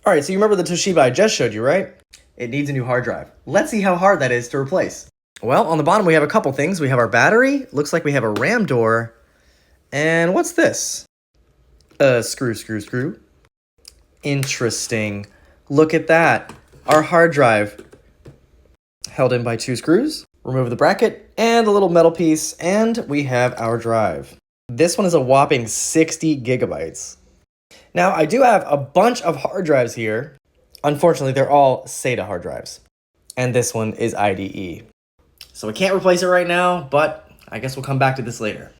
All right, so you remember the Toshiba I just showed you, right? It needs a new hard drive. Let's see how hard that is to replace. Well, on the bottom we have a couple things. We have our battery, looks like we have a RAM door, and what's this? Screw. Interesting. Look at that. Our hard drive held in by 2 screws. Remove the bracket and a little metal piece, and we have our drive. This one is a whopping 60 gigabytes. Now, I do have a bunch of hard drives here. Unfortunately, they're all SATA hard drives. And this one is IDE. So we can't replace it right now, but I guess we'll come back to this later.